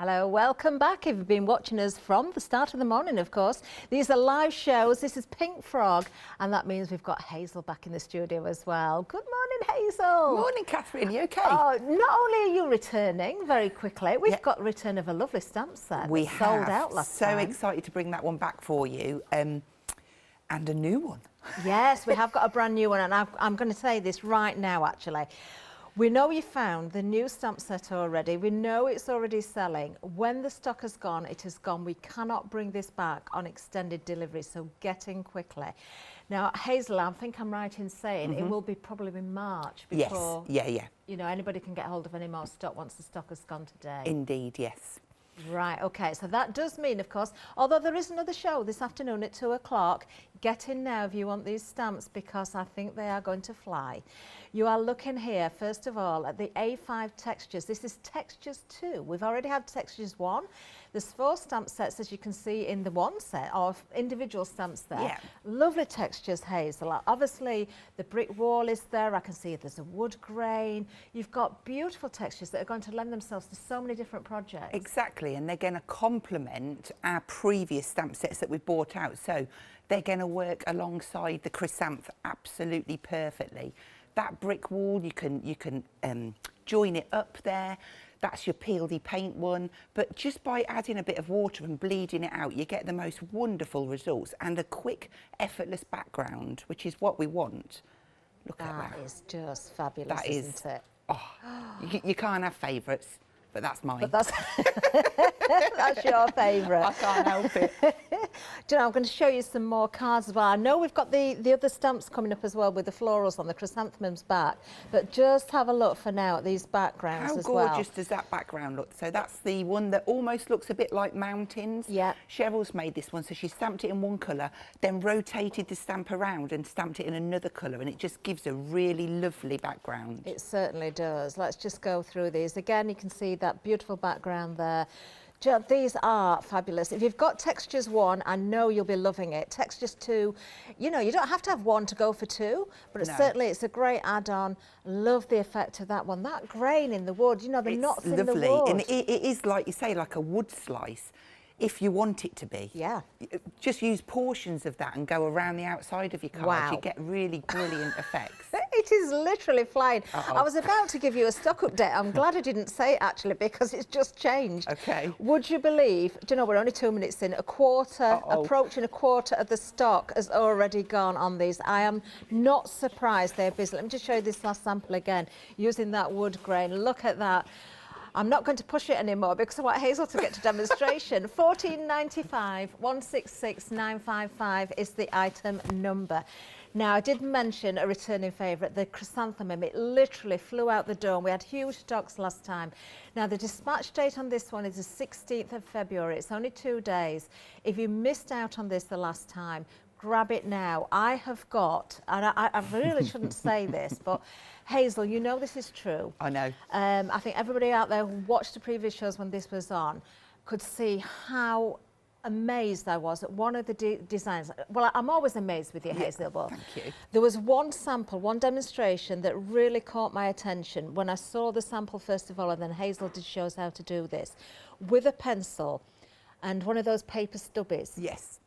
Hello, welcome back. If you've been watching us from the start of the morning, of course. These are live shows. This is Pink Frog, and that means we've got Hazel back in the studio as well. Good morning, Hazel. Morning, Kathryn. You okay? Oh, not only are you returning very quickly, we've got return of a lovely stamp set. We that sold out last time. So excited to bring that one back for you, and a new one. Yes, we have got a brand new one, and I'm going to say this right now, actually. We know you found the new stamp set already. We know it's already selling. When the stock has gone, it has gone. We cannot bring this back on extended delivery, so get in quickly. Now, Hazel, I think I'm right in saying it will be probably in March before you know, anybody can get hold of any more stock once the stock has gone today. Indeed, yes. Right, okay, so that does mean, of course, although there is another show this afternoon at 2 o'clock, get in now if you want these stamps because I think they are going to fly. You are looking here, first of all, at the A5 textures. This is textures 2. We've already had textures 1. There's 4 stamp sets, as you can see in the one set, of individual stamps there. Yeah. Lovely textures, Hazel. Obviously, the brick wall is there. I can see there's a wood grain. You've got beautiful textures that are going to lend themselves to so many different projects. Exactly, and they're going to complement our previous stamp sets that we've bought out. So they're going to work alongside the Chrysanthemum absolutely perfectly. That brick wall, you can join it up there. That's your peeledy paint one, but just by adding a bit of water and bleeding it out, you get the most wonderful results and a quick, effortless background, which is what we want. Look at that. That is just fabulous, isn't it? Oh, you can't have favourites, but that's mine. But that's, that's your favourite. I can't help it. Do you know, I'm going to show you some more cards as well. I know we've got the other stamps coming up as well with the florals on the chrysanthemums back, but just have a look for now at these backgrounds as well. How gorgeous does that background look? So that's the one that almost looks a bit like mountains. Yeah. Cheryl's made this one, so she stamped it in one colour, then rotated the stamp around and stamped it in another colour, and it just gives a really lovely background. It certainly does. Let's just go through these. Again, you can see that beautiful background there. These are fabulous. If you've got textures 1, I know you'll be loving it. Textures 2, you know, you don't have to have 1 to go for 2, but certainly it's a great add-on. Love the effect of that one. That grain in the wood, you know, the knots in the wood. It's lovely, and it is, like you say, like a wood slice, if you want it to be. Yeah. Just use portions of that and go around the outside of your card. Wow. You get really brilliant effects. It is literally flying. I was about to give you a stock update. I'm glad I didn't say it, actually, because it's just changed. Okay. Would you believe, do you know, we're only 2 minutes in, approaching a quarter of the stock has already gone on these. I am not surprised they're busy. Let me just show you this last sample again, using that wood grain. Look at that. I'm not going to push it anymore because I want Hazel to get to demonstration. $14.95, 166955 is the item number. Now, I did mention a returning favourite, the Chrysanthemum. It literally flew out the door. We had huge stocks last time. Now, the dispatch date on this one is the 16th of February. It's only 2 days. If you missed out on this the last time, grab it now. I have got, and I really shouldn't say this, but Hazel, you know this is true. I know. I think everybody out there who watched the previous shows when this was on could see how amazed I was at one of the designs. Well, I'm always amazed with you, Hazel, but thank you. There was one sample, one demonstration that really caught my attention when I saw the sample first of all, and then Hazel did show us how to do this with a pencil and one of those paper stubbies. Yes.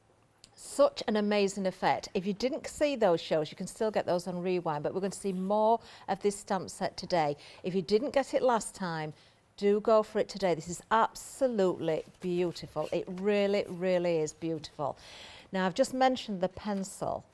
Such an amazing effect. If you didn't see those shows, you can still get those on Rewind, but we're going to see more of this stamp set today. If you didn't get it last time, do go for it today. This is absolutely beautiful. It really, really is beautiful. Now, I've just mentioned the pencil.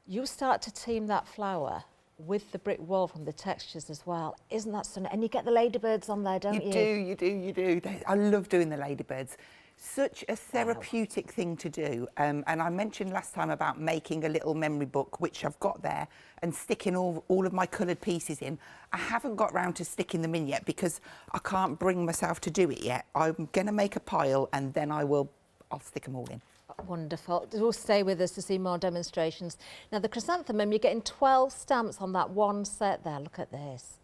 You start to team that flower with the brick wall from the textures as well. Isn't that stunning? And you get the ladybirds on there, don't you? You do. I love doing the ladybirds. Such a therapeutic thing to do. And I mentioned last time about making a little memory book, which I've got there, and sticking all of my coloured pieces in. I haven't got round to sticking them in yet because I can't bring myself to do it yet. I'm going to make a pile and then I'll stick them all in. Wonderful. Do stay with us to see more demonstrations. Now, the Chrysanthemum, you're getting 12 stamps on that one set there. Look at this.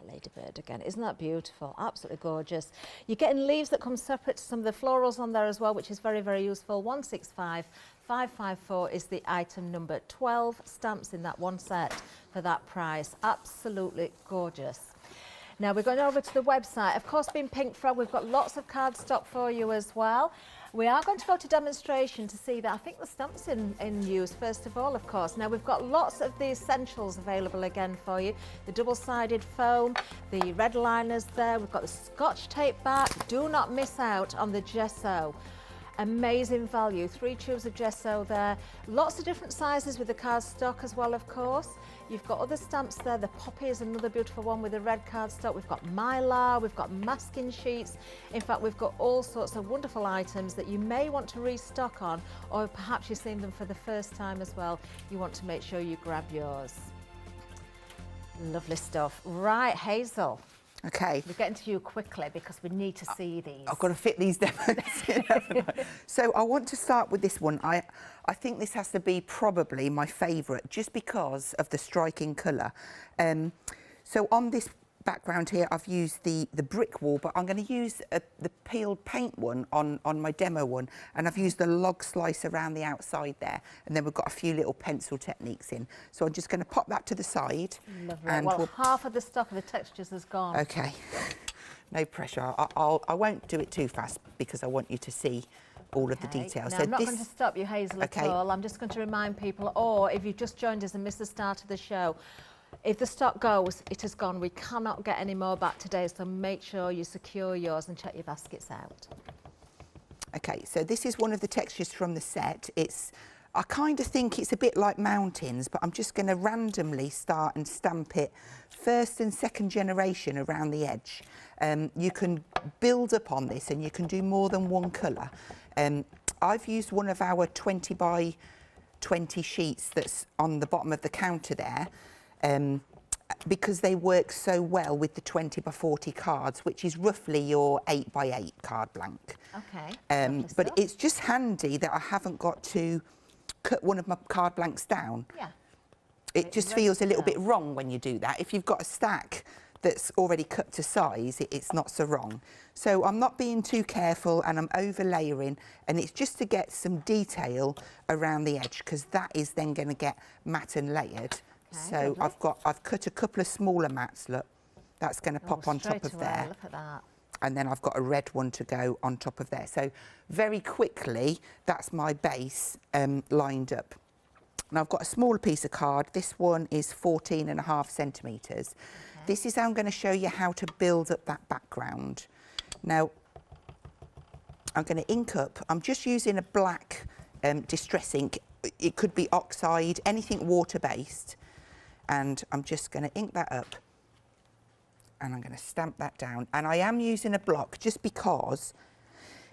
Ladybird again. Isn't that beautiful? Absolutely gorgeous. You're getting leaves that come separate to some of the florals on there as well, which is very, very useful. 165554 is the item number. 12 stamps in that one set for that price. Absolutely gorgeous. Now we're going over to the website. Of course, being Pink Frog, we've got lots of card stock for you as well. We are going to go to demonstration to see that. I think the stamp's in use first of all, of course. Now we've got lots of the essentials available again for you. The double-sided foam, the red liners there. We've got the Scotch tape back. Do not miss out on the gesso. Amazing value, 3 tubes of gesso there. Lots of different sizes with the card stock as well, of course. You've got other stamps there. The poppy is another beautiful one with the red cardstock. We've got mylar, we've got masking sheets. In fact, we've got all sorts of wonderful items that you may want to restock on, or perhaps you're seeing them for the first time as well. You want to make sure you grab yours. Lovely stuff. Right, Hazel. Okay. We're getting to you quickly because we need to see these. I've got to fit these demos in, haven't I? So I want to start with this one. I think this has to be probably my favourite just because of the striking colour. So on this background here, I've used the brick wall, but I'm going to use the peeled paint one on my demo one, and I've used the log slice around the outside there, and then we've got a few little pencil techniques in. So I'm just going to pop that to the side. Lovely. And well, half of the stock of the textures has gone. Okay, no pressure. I won't do it too fast because I want you to see all of the details. Now, so I'm not going to stop you, Hazel, at all. I'm just going to remind people, or if you've just joined us and missed the start of the show, if the stock goes, it has gone. We cannot get any more back today, so make sure you secure yours and check your baskets out. Okay, so this is one of the textures from the set. I kind of think it's a bit like mountains, but I'm just going to randomly start and stamp it first and second generation around the edge. You can build up on this and you can do more than one colour. I've used one of our 20 by 20 sheets that's on the bottom of the counter there. Because they work so well with the 20 by 40 cards, which is roughly your 8 by 8 card blank. Okay. But it's just handy that I haven't got to cut one of my card blanks down. Yeah. It just feels a little bit wrong when you do that. If you've got a stack that's already cut to size, it's not so wrong. So I'm not being too careful and I'm over layering, and it's just to get some detail around the edge, because that is then going to get matte and layered. So lovely. I've cut a couple of smaller mats, look, that's going to pop on top of there. Look at that. And then I've got a red one to go on top of there. So very quickly, that's my base lined up. Now I've got a smaller piece of card. This one is 14.5 centimetres. Okay. This is how I'm going to show you how to build up that background. Now, I'm going to ink up. I'm just using a black distress ink. It could be oxide, anything water-based. And I'm just going to ink that up, and I'm going to stamp that down. And I am using a block just because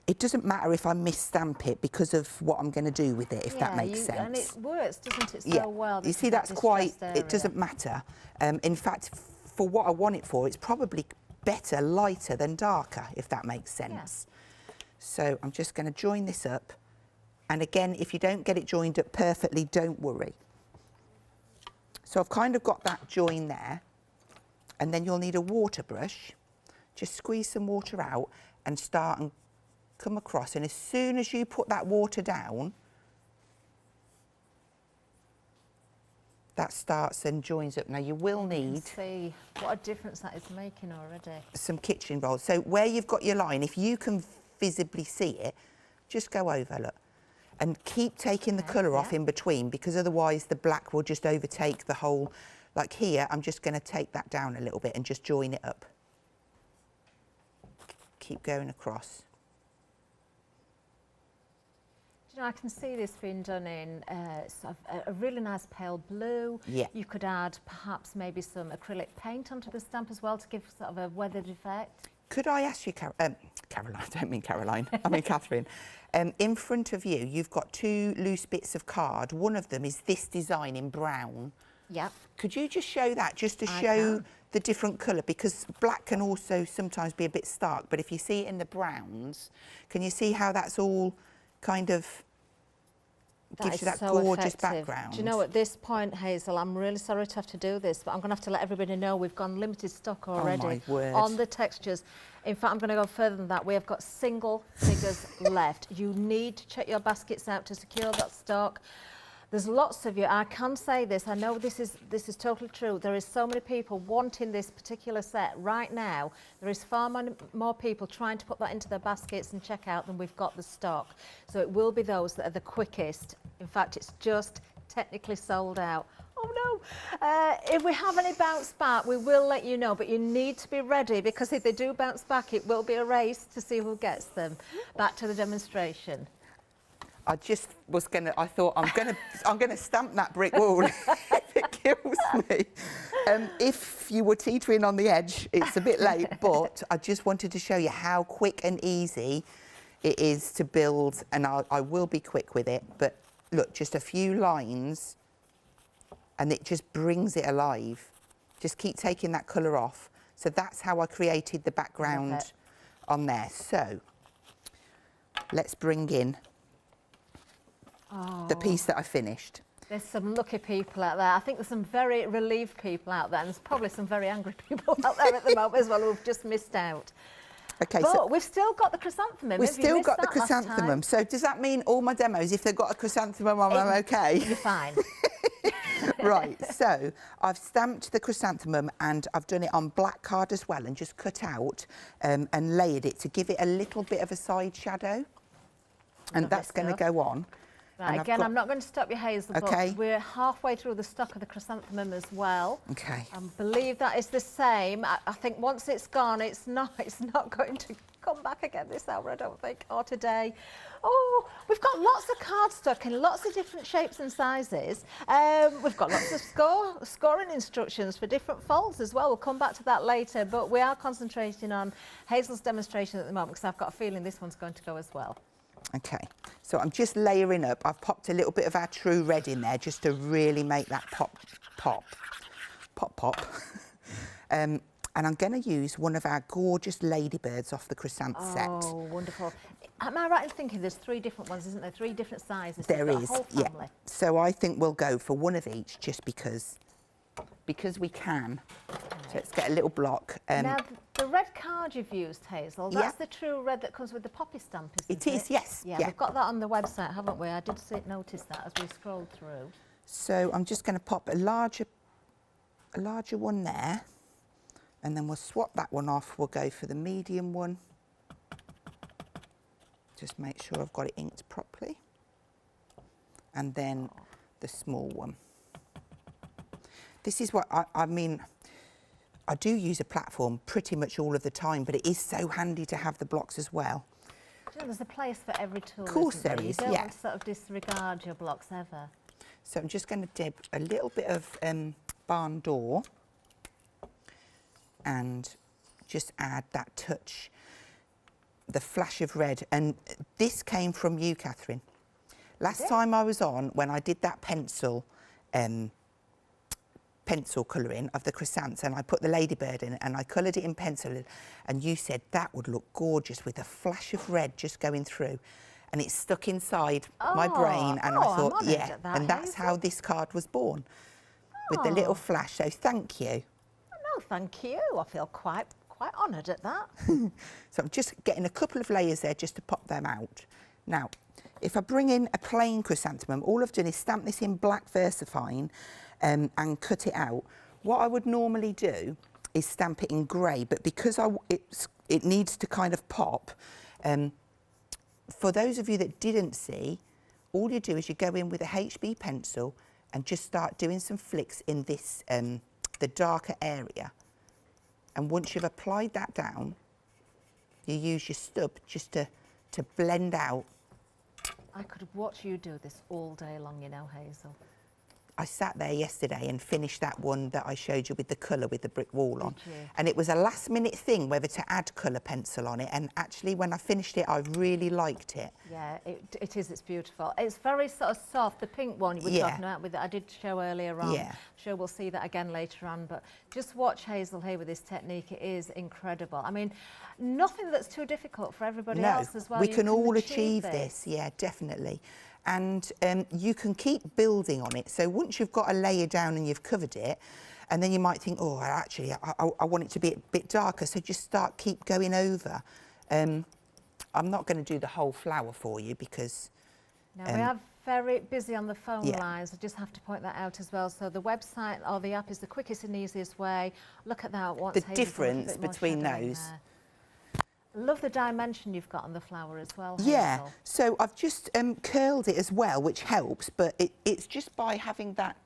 it doesn't matter if I mis-stamp it because of what I'm going to do with it, if that makes sense. And it works, doesn't it, so well? You see, that's quite, it doesn't matter. In fact, for what I want it for, it's probably better lighter than darker, if that makes sense. Yeah. So I'm just going to join this up. And again, if you don't get it joined up perfectly, don't worry. So I've kind of got that join there, and then you'll need a water brush. Just squeeze some water out and start and come across, and as soon as you put that water down, that starts and joins up. Now you will need... See what a difference that is making already. Some kitchen rolls. So where you've got your line, if you can visibly see it, just go over, look. And keep taking the colour off in between, because otherwise the black will just overtake the whole. Like here, I'm just going to take that down a little bit and just join it up. Keep going across. You know, I can see this being done in sort of a really nice pale blue. Yeah. You could add perhaps maybe some acrylic paint onto the stamp as well to give sort of a weathered effect. Could I ask you, Caroline, I don't mean Caroline, I mean Kathryn. In front of you, you've got 2 loose bits of card. One of them is this design in brown. Yeah. Could you just show that, just to show the different colour? Because black can also sometimes be a bit stark, but if you see it in the browns, can you see how that's all kind of gives you that gorgeous background? Do you know, at this point, Hazel, I'm really sorry to have to do this, but I'm going to have to let everybody know we've gone limited stock already. Oh my word. On the textures. In fact, I'm going to go further than that. We have got single figures left. You need to check your baskets out to secure that stock. There's lots of you. I can say this. I know this is totally true. There is so many people wanting this particular set right now. There is far more people trying to put that into their baskets and check out than we've got the stock. So it will be those that are the quickest. In fact, it's just technically sold out. Oh no! If we have any bounce back, we will let you know, but you need to be ready, because if they do bounce back, it will be a race to see who gets them back to the demonstration. I just was I thought I'm gonna stamp that brick wall if it kills me. If you were teetering on the edge, it's a bit late, but I just wanted to show you how quick and easy it is to build, and I will be quick with it, but look, just a few lines and it just brings it alive. Just keep taking that colour off. So that's how I created the background on there. So let's bring in the piece that I finished. There's some lucky people out there. I think there's some very relieved people out there, and there's probably some very angry people out there at the moment as well who've just missed out. Okay, but so we've still got the chrysanthemum. We've still got the chrysanthemum. So does that mean all my demos, if they've got a chrysanthemum on, I'm okay? You're fine. Right, so I've stamped the chrysanthemum and I've done it on black card as well, and just cut out and layered it to give it a little bit of a side shadow. And that's going to go on. Right, again, I'm not going to stop you, Hazel, but we're halfway through the stock of the chrysanthemum as well. Okay. I believe that is the same. I think once it's gone, it's not going to come back again this hour, I don't think, or today. Oh, we've got lots of cardstock in lots of different shapes and sizes. We've got lots of scoring instructions for different folds as well. We'll come back to that later, but we are concentrating on Hazel's demonstration at the moment, because I've got a feeling this one's going to go as well. Okay, so I'm just layering up. I've popped a little bit of our true red in there just to really make that pop. And I'm going to use one of our gorgeous ladybirds off the Chrysanth set. Oh, wonderful. Am I right in thinking there's 3 different ones, isn't there? 3 different sizes. There is, whole family. yeah. So I think we'll go for one of each, just because we can. So let's get a little block. Now, the red card you've used, Hazel, that's the true red that comes with the poppy stamp, isn't it? It is, yes. Yeah, we've got that on the website, haven't we? I did notice that as we scrolled through. So I'm just going to pop a larger one there, and then we'll swap that one off. We'll go for the medium one. Just make sure I've got it inked properly. And then the small one. This is what I mean. I do use a platform pretty much all of the time, but it is so handy to have the blocks as well. Do you know, there's a place for every tool. Of course there is, You don't want to sort of disregard your blocks ever. So I'm just going to dip a little bit of barn door and just add that touch, the flash of red. And this came from you, Kathryn. Last time I was on, when I did that pencil colouring of the chrysanths, and I put the ladybird in it and I coloured it in pencil, and you said that would look gorgeous with a flash of red just going through, and it stuck inside my brain, and I thought, yeah, and that's how this card was born, with the little flash. So thank you. No, thank you. I feel quite honoured at that. So I'm just getting a couple of layers there just to pop them out. Now, if I bring in a plain chrysanthemum, all I've done is stamp this in black VersaFine and cut it out. What I would normally do is stamp it in grey, but because it needs to kind of pop, for those of you that didn't see, all you do is you go in with a HB pencil and just start doing some flicks in this, the darker area. And once you've applied that down, you use your stub just to blend out. I could watch you do this all day long, you know, Hazel. I sat there yesterday and finished that one that I showed you with the colour with the brick wall on. Did you? And it was a last minute thing whether to add colour pencil on it, and actually when I finished it I really liked it. Yeah, it is, it's beautiful. It's very sort of soft, the pink one you were talking about with it, I did show earlier on. Yeah. I'm sure we'll see that again later on, but just watch Hazel here with this technique, it is incredible. I mean, nothing that's too difficult for everybody else as well. We can all achieve this, yeah, definitely. And you can keep building on it. So once you've got a layer down and you've covered it, and then you might think, oh, actually, I want it to be a bit darker. So just keep going over. I'm not going to do the whole flower for you because... Now we have very busy on the phone Yeah. lines. I just have to point that out as well. So the website or the app is the quickest and easiest way. Look at that. What's The difference between those. Love the dimension you've got on the flower as well, Yeah, Hazel. so I've just curled it as well, which helps, but it's just by having that,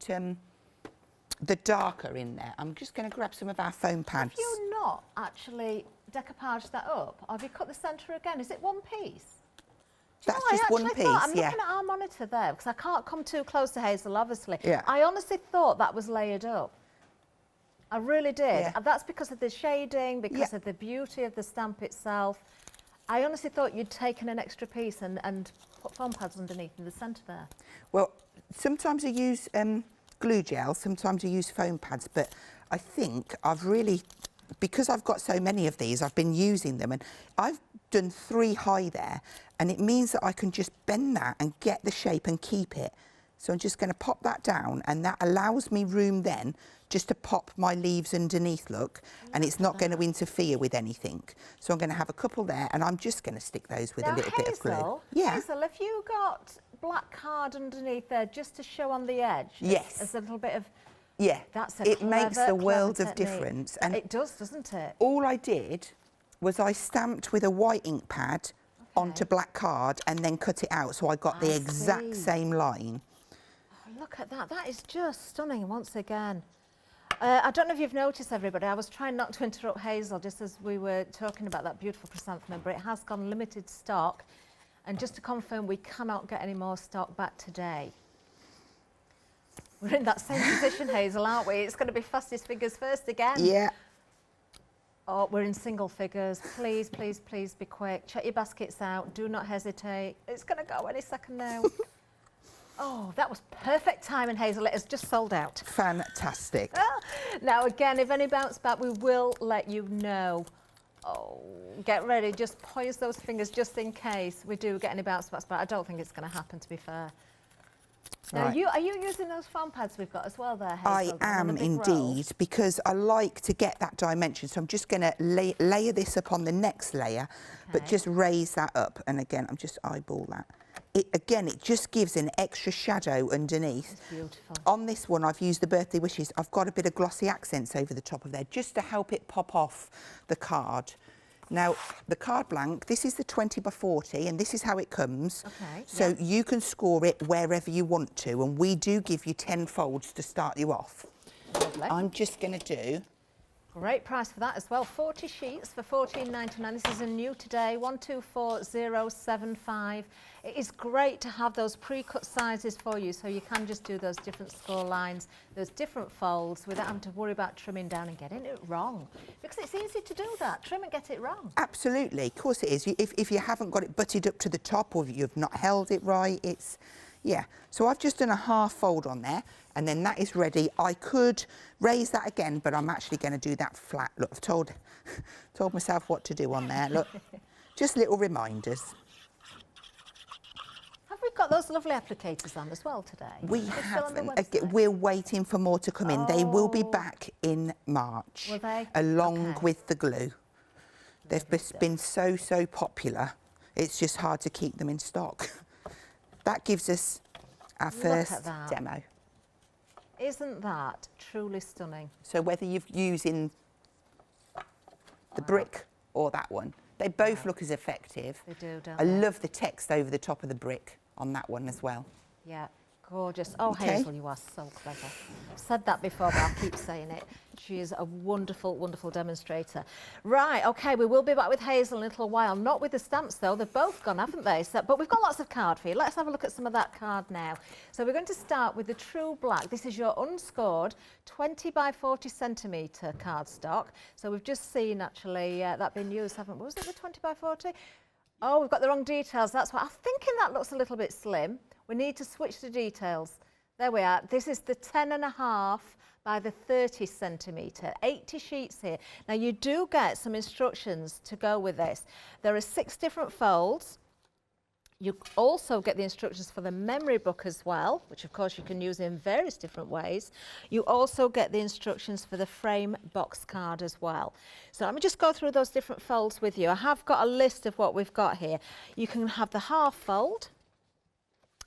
the darker in there. I'm just going to grab some of our foam pads. Have you not actually decoupaged that up? Or have you cut the centre again? Is it one piece? That's just one piece, I'm yeah. looking at our monitor there, because I can't come too close to Hazel, obviously. Yeah. I honestly thought that was layered up. I really did. Yeah. And that's because of the shading, because Yeah. of the beauty of the stamp itself. I honestly thought you'd taken an extra piece and put foam pads underneath in the centre there. Well, sometimes I use glue gel, sometimes I use foam pads, but I think I've really, because I've got so many of these, I've been using them, and I've done 3 high there, and it means that I can just bend that and get the shape and keep it. So I'm just going to pop that down, and that allows me room then just to pop my leaves underneath, look, and it's not going to interfere with anything. So I'm going to have a couple there, and I'm just going to stick those with a little bit of glue. Yeah. Hazel, have you got black card underneath there just to show on the edge? Yes. As a little bit of... Yeah, That's a it makes a world of technique. difference. And it does, doesn't it? all I did was I stamped with a white ink pad onto black card and then cut it out, so I got the exact same line. Oh, look at that. That is just stunning once again. I don't know if you've noticed, everybody, I was trying not to interrupt Hazel just as we were talking about that beautiful chrysanthemum, but it has gone limited stock. And just to confirm, we cannot get any more stock back today. We're in that same position, Hazel, aren't we? It's going to be fastest fingers first again. Yeah. Oh, we're in single figures. Please, please, please be quick. Check your baskets out. Do not hesitate. It's going to go any second now. Oh, that was perfect timing, Hazel. It has just sold out. Fantastic. Now, again, if any bounce back, we will let you know. Oh, get ready. Just poise those fingers just in case we do get any bounce backs back. I don't think it's going to happen, to be fair. Now, Right. are you using those foam pads we've got as well there, Hazel? I am indeed, because I like to get that dimension. So I'm just going to layer this up on the next layer, but just raise that up. And again, I'm just eyeball that. It just gives an extra shadow underneath. It's beautiful. On this one, I've used the birthday wishes. I've got a bit of glossy accents over the top of there, just to help it pop off the card. Now, the card blank, this is the 20 by 40, and this is how it comes. Okay. So you can score it wherever you want to, and we do give you 10 folds to start you off. Lovely. I'm just going to do... Great price for that as well. 40 sheets for $14.99. This is a new today, 124075. It is great to have those pre-cut sizes for you, so you can just do those different score lines, those different folds, without having to worry about trimming down and getting it wrong. Because it's easy to do that, trim and get it wrong. Absolutely, of course it is. If you haven't got it butted up to the top, or you've not held it right, it's... Yeah, so I've just done a half fold on there, and then that is ready. I could raise that again, but I'm actually going to do that flat. Look, I've told myself what to do on there. Look, just little reminders. Have we got those lovely applicators on as well today? We They're still on the haven't. website? We're waiting for more to come in. They will be back in March. Will they? Along Okay. with the glue. They've been so popular. It's just hard to keep them in stock. That gives us our first demo. Isn't that truly stunning? So whether you're using the brick or that one, they both look as effective. They do, don't I they? love the text over the top of the brick on that one as well. Yeah, gorgeous. Oh, Okay. Hazel, you are so clever. I've said that before, but I'll keep saying it. She is a wonderful, wonderful demonstrator. Right, OK, we will be back with Hazel in a little while. Not with the stamps, though. They've both gone, haven't they? So, but we've got lots of card for you. Let's have a look at some of that card now. So we're going to start with the True Black. This is your unscored 20 by 40 centimetre cardstock. So we've just seen, actually, that being used, haven't we? Was it the 20 by 40? Oh, we've got the wrong details. That's why I'm thinking that looks a little bit slim. We need to switch the details. There we are. This is the 10.5 by the 30 centimetre, 80 sheets here. Now you do get some instructions to go with this. There are 6 different folds. You also get the instructions for the memory book as well, which of course you can use in various different ways. You also get the instructions for the frame box card as well. So let me just go through those different folds with you. I have got a list of what we've got here. You can have the half fold.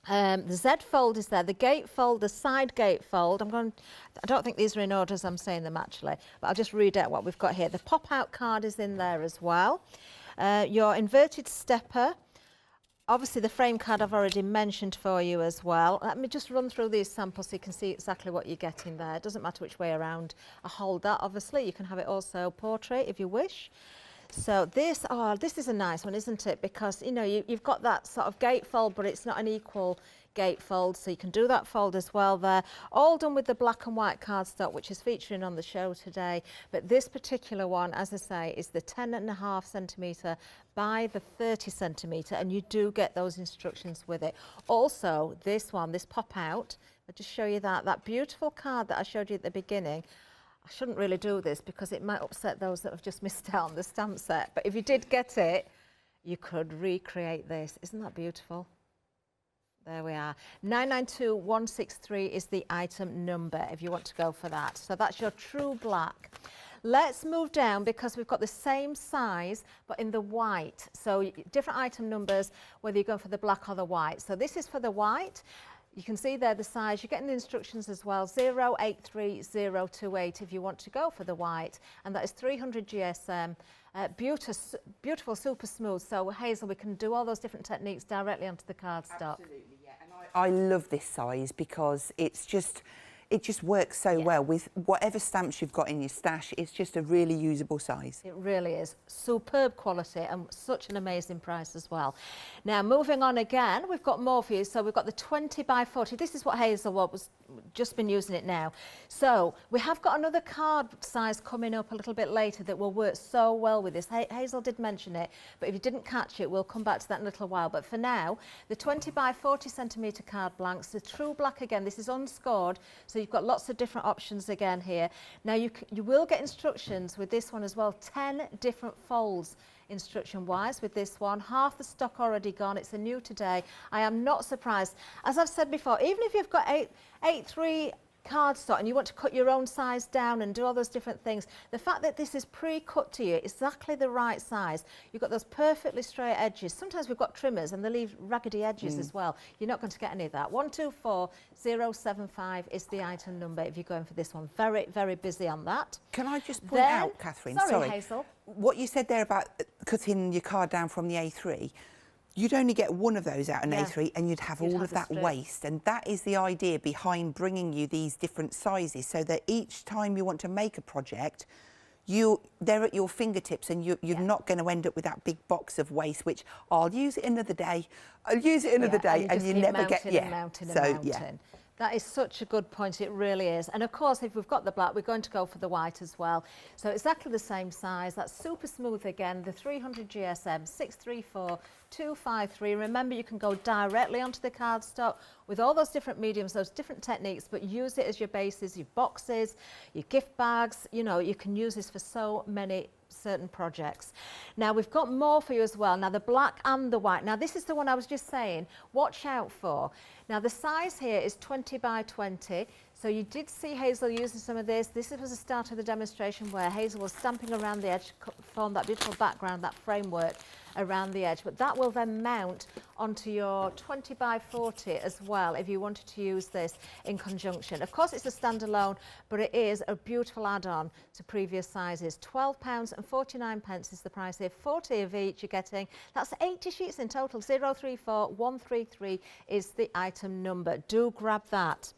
The Z fold is there, the gate fold, the side gate fold. I don't think these are in order as I'm saying them actually, but I'll just read out what we've got here. The pop-out card is in there as well. Your inverted stepper. Obviously the frame card I've already mentioned for you as well. Let me just run through these samples so you can see exactly what you're getting there. It doesn't matter which way around I hold that, obviously. You can have it also portrait if you wish. So this is a nice one, isn't it? Because, you know, you've got that sort of gate fold, but it's not an equal gate fold, so you can do that fold as well there. All done with the black and white cardstock, which is featuring on the show today. But this particular one, as I say, is the 10.5 centimetre by the 30 centimetre, and you do get those instructions with it. Also, this one, this pop out, I'll just show you that beautiful card that I showed you at the beginning. I shouldn't really do this because it might upset those that have just missed out on the stamp set. But if you did get it, you could recreate this. Isn't that beautiful? There we are. 992163 is the item number if you want to go for that. So that's your true black. Let's move down because we've got the same size but in the white. So different item numbers whether you're going for the black or the white. So this is for the white. You can see there the size, you're getting the instructions as well, 083028 if you want to go for the white, and that is 300 GSM, beautiful, super smooth. So Hazel, we can do all those different techniques directly onto the cardstock. Absolutely, yeah, and I love this size because it just works so well with whatever stamps you've got in your stash. It's just a really usable size. It really is. Superb quality and such an amazing price as well. Now, moving on again, we've got more for you. So we've got the 20 by 40. This is what Hazel was just been using it now. So we have got another card size coming up a little bit later that will work so well with this. Hazel did mention it, but if you didn't catch it, we'll come back to that in a little while. But for now, the 20 by 40 centimetre card blanks, the true black again, this is unscored. So you've got lots of different options again here. Now you will get instructions with this one as well, 10 different folds instruction wise with this one. Half the stock already gone. It's a new today. I am not surprised. As I've said before, even if you've got 8.3 cardstock and you want to cut your own size down and do all those different things, the fact that this is pre-cut to you, exactly the right size, you've got those perfectly straight edges. Sometimes we've got trimmers and they leave raggedy edges as well. You're not going to get any of that. 124075 is the item number if you're going for this one. Very, very busy on that. Can I just point out, Kathryn, sorry Hazel, what you said there about cutting your card down from the A3, you'd only get one of those out an A3 and you'd have all of that waste. And that is the idea behind bringing you these different sizes, so that each time you want to make a project, they're at your fingertips and you're not going to end up with that big box of waste, which I'll use it another day, I'll use it another day, and you never get... mounting. That is such a good point, it really is. And of course, if we've got the black, we're going to go for the white as well. So exactly the same size, that's super smooth again, the 300 GSM, 634253. Remember, you can go directly onto the cardstock with all those different mediums, those different techniques, but use it as your bases, your boxes, your gift bags. You know, you can use this for so many certain projects. Now we've got more for you as well. Now the black and the white. Now this is the one I was just saying, watch out for. Now the size here is 20 by 20. So you did see Hazel using some of this. This was the start of the demonstration where Hazel was stamping around the edge, formed that beautiful background, that framework around the edge. But that will then mount onto your 20 by 40 as well if you wanted to use this in conjunction. Of course, it's a standalone, but it is a beautiful add-on to previous sizes. £12.49 is the price here. 40 of each you're getting. That's 80 sheets in total. 034133 is the item number. Do grab that.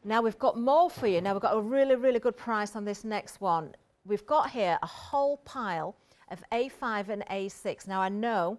Now we've got more for you. Now we've got a really, really good price on this next one. We've got here a whole pile of A5 and A6. Now I know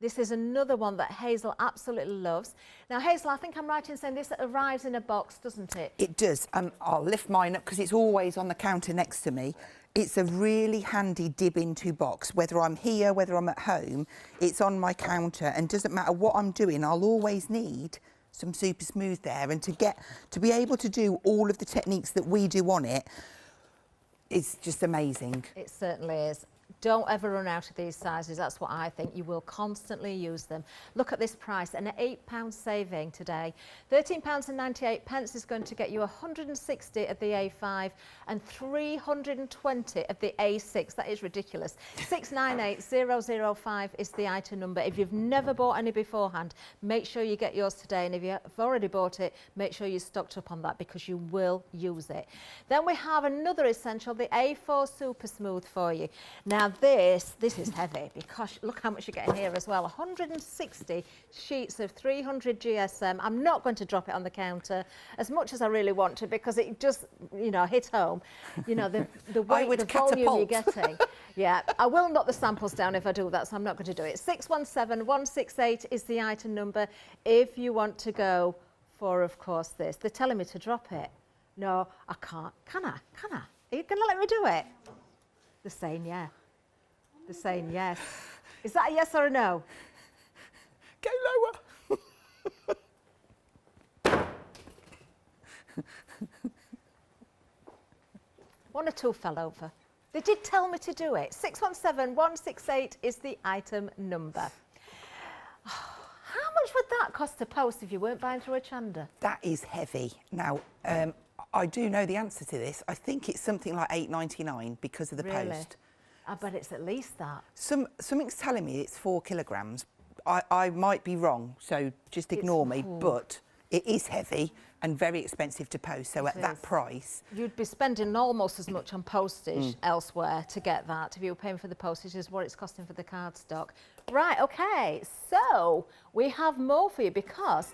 this is another one that Hazel absolutely loves. Now Hazel, I think I'm right in saying this arrives in a box, doesn't it? It does. I'll lift mine up because it's always on the counter next to me. It's a really handy dib into box. Whether I'm here, whether I'm at home, it's on my counter, and doesn't matter what I'm doing, I'll always need some super smooth there, and to be able to do all of the techniques that we do on it, it's just amazing. It certainly is. don't ever run out of these sizes. That's what I think. You will constantly use them. Look at this price, an £8 saving today. £13.98 is going to get you 160 of the A5 and 320 of the A6. That is ridiculous. 698005 is the item number. If you've never bought any beforehand, make sure you get yours today. And if you've already bought it, make sure you're stocked up on that because you will use it. Then we have another essential, the A4 Super Smooth for you. Now this is heavy because look how much you're getting here as well. 160 sheets of 300 GSM. I'm not going to drop it on the counter as much as I really want to because it just, you know, hit home. You know, the weight, the volume you're getting. Yeah, I will knock the samples down if I do that, so I'm not going to do it. 617168 is the item number if you want to go for, of course, this. They're telling me to drop it. No, I can't. Can I? Can I? Are you going to let me do it? They're saying yeah. They're saying yes. Is that a yes or a no? Go lower. One or two fell over. They did tell me to do it. 617168 is the item number. How much would that cost to post if you weren't buying through Hochanda? That is heavy. Now, I do know the answer to this. I think it's something like £8.99 because of the post. I bet it's at least that. Something's telling me it's 4 kilograms. I might be wrong, so just ignore me, but it is heavy and very expensive to post, so at that price... You'd be spending almost as much on postage elsewhere to get that if you were paying for the postage as what it's costing for the cardstock. Right, OK, so we have more for you because...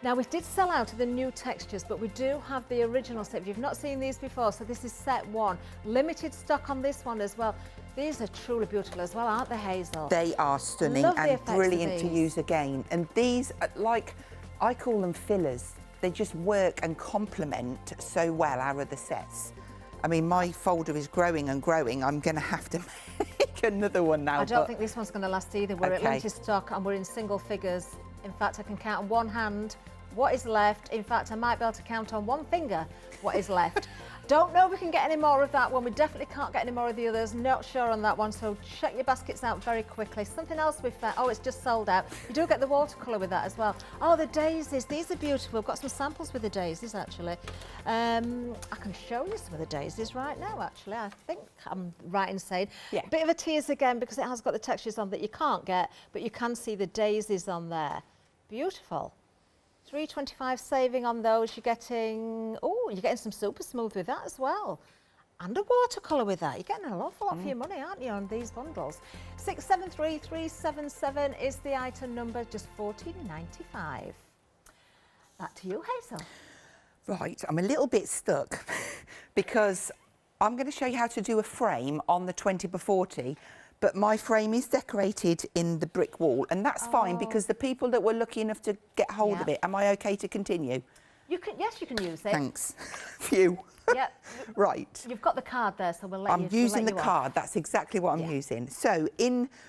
Now, we did sell out of the new textures, but we do have the original set. If you've not seen these before, so this is set 1. Limited stock on this one as well. These are truly beautiful as well, aren't they, Hazel? They are stunning and brilliant to use again. And these, like, I call them fillers. They just work and complement so well our other sets. I mean, my folder is growing and growing. I'm going to have to make another one now. I don't think this one's going to last either. We're at limited stock and we're in single figures. In fact, I can count on one hand what is left. In fact, I might be able to count on one finger what is left. Don't know if we can get any more of that one. We definitely can't get any more of the others. Not sure on that one, so check your baskets out very quickly. Something else we've found. Oh, it's just sold out. You do get the watercolour with that as well. Oh, the daisies. These are beautiful. We've got some samples with the daisies, actually. I can show you some of the daisies right now, actually. I think I'm right in saying. Yeah. Bit of a tease again because it has got the textures on that you can't get, but you can see the daisies on there. Beautiful. £3.25 saving on those. You're getting, you're getting some super smooth with that as well. And a watercolour with that. You're getting an awful lot for your money, aren't you, on these bundles? 673377 is the item number, just £14.95. Back to you, Hazel. Right, I'm a little bit stuck because I'm going to show you how to do a frame on the 20x40. But my frame is decorated in the brick wall, and that's fine because the people that were lucky enough to get hold of it, am I okay to continue? You can, yes, you can use it. Thanks. Phew. Yeah. Right. You've got the card there, so we'll let you. I'm using the card. That's exactly what I'm using. So,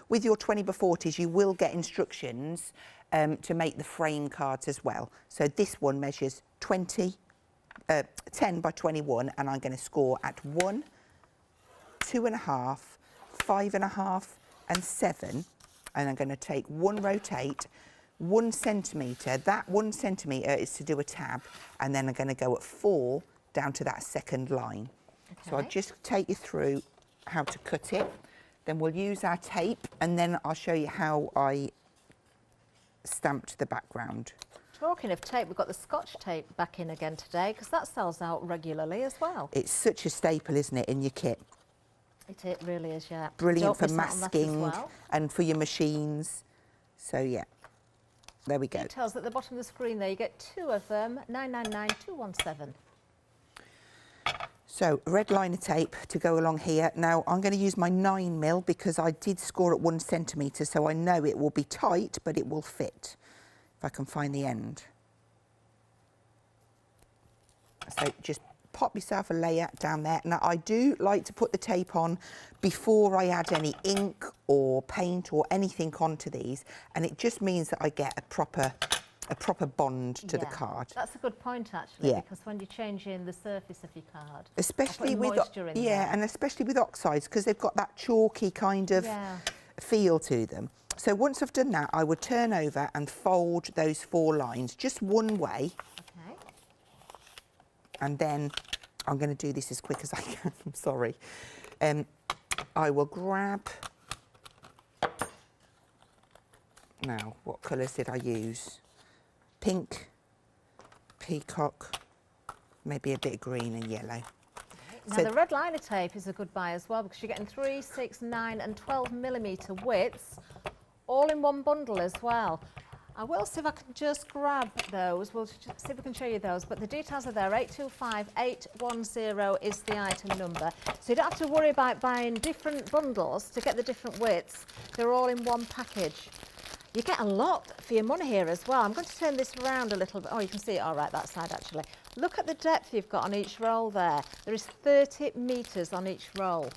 with your 20x40s, you will get instructions to make the frame cards as well. So this one measures 10 by 21, and I'm going to score at 1, 2.5. 5.5 and 7, and I'm going to take one rotate, 1 centimetre. That 1 centimetre is to do a tab, and then I'm going to go at 4 down to that second line. Okay. So I'll just take you through how to cut it. Then we'll use our tape, and then I'll show you how I stamped the background. Talking of tape, we've got the Scotch tape back in again today because that sells out regularly as well. It's such a staple, isn't it, in your kit? It really is, yeah. Brilliant for masking and for your machines. So, yeah, there we go. Details at the bottom of the screen there. You get 2 of them, 999217. So, red liner tape to go along here. Now, I'm going to use my 9mm because I did score at 1 centimetre, so I know it will be tight, but it will fit if I can find the end. So, just pop yourself a layer down there. Now, I do like to put the tape on before I add any ink or paint or anything onto these, and it just means that I get a proper a proper bond to the Yeah, card. that's a good point actually, Yeah. because when you're changing the surface of your card, Especially with moisture in there. and especially with oxides, because they've got that chalky kind of feel to them. So once I've done that, I would turn over and fold those 4 lines just one way. Okay. And then I'm going to do this as quick as I can. I'm sorry. I will grab. Now, what colours did I use? Pink, peacock, maybe a bit of green and yellow. Now So the red liner tape is a good buy as well, because you're getting 3, 6, 9 and 12mm widths all in one bundle as well. I will see if I can just grab those. We'll see if we can show you those. But the details are there. 825810 is the item number. So you don't have to worry about buying different bundles to get the different widths. They're all in one package. You get a lot for your money here as well. I'm going to turn this around a little bit. Oh, you can see it all right, that side actually. Look at the depth you've got on each roll there. There is 30 metres on each roll.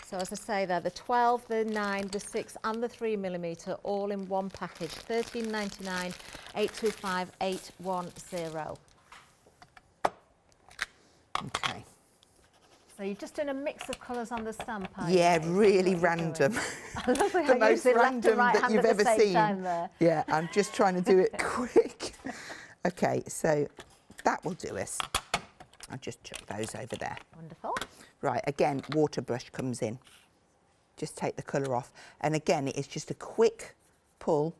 So as I say there, the 12, the 9, the 6 and the 3mm all in one package. £13.99, 825810. okay. So you're just doing a mix of colours on the stamp, aren't you? Yeah, Hazel? really That's what you're random. doing. I love The how you most use it left and random right that hand you've at the ever same seen. time there. Yeah, I'm just trying to do it quick. Okay, so that will do us. I'll just chuck those over there. Wonderful. Right, again, water brush comes in. Just take the colour off. And again, it is just a quick pull.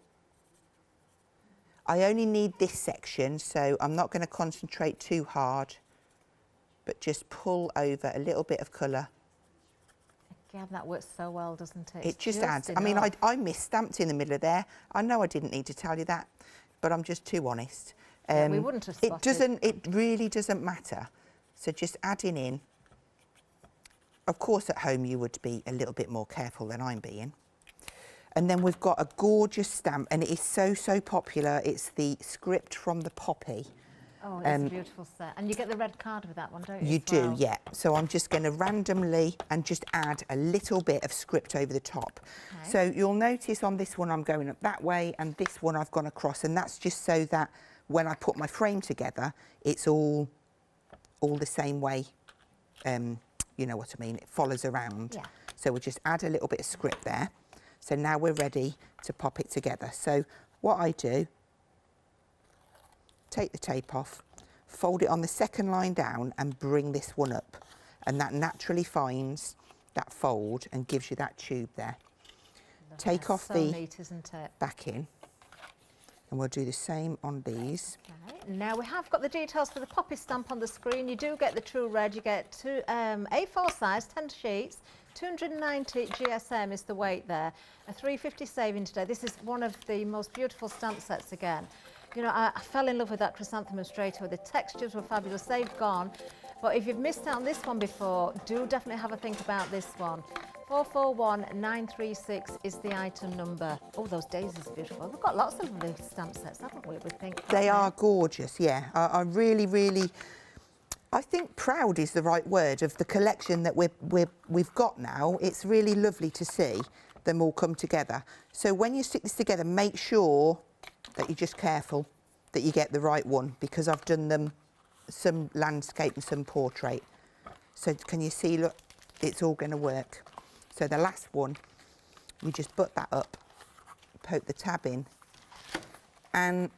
I only need this section, so I'm not going to concentrate too hard, but just pull over a little bit of colour. Yeah, that works so well, doesn't it? It just adds. I mean, I misstamped in the middle of there. I know I didn't need to tell you that, but I'm just too honest. Yeah, we wouldn't have spotted. It really doesn't matter. So just adding in. Of course, at home you would be a little bit more careful than I'm being. And then we've got a gorgeous stamp, and it is so, so popular. It's the script from the poppy. Oh, it's a beautiful set. And you get the red card with that one, don't you? You do, yeah. So I'm just going to randomly and just add a little bit of script over the top. Okay. So you'll notice on this one I'm going up that way, and this one I've gone across, and that's just so that when I put my frame together, it's all the same way. You know what I mean? It follows around. Yeah. So we'll just add a little bit of script there. So now we're ready to pop it together. So what I do, take the tape off, fold it on the second line down and bring this one up. And that naturally finds that fold and gives you that tube there. Take off the neat, isn't it? backing. And we'll do the same on these. Okay. Now we have got the details for the poppy stamp on the screen. You do get the true red. You get two A4 size, 10 sheets. 290 GSM is the weight there. A 350 saving today. This is one of the most beautiful stamp sets again. You know, I fell in love with that Chrysanthemum straight away. The textures were fabulous. They've gone. But if you've missed out on this one before, do definitely have a think about this one. 441936 is the item number. Oh, those daisies are beautiful. We've got lots of lovely stamp sets, haven't we? We think they are gorgeous, yeah. I really, really, I think proud is the right word of the collection that we've got now. It's really lovely to see them all come together. So when you stick this together, make sure that you're just careful that you get the right one, because I've done them some landscape and some portrait. So can you see, look, it's all going to work. So the last one, you just butt that up, poke the tab in, and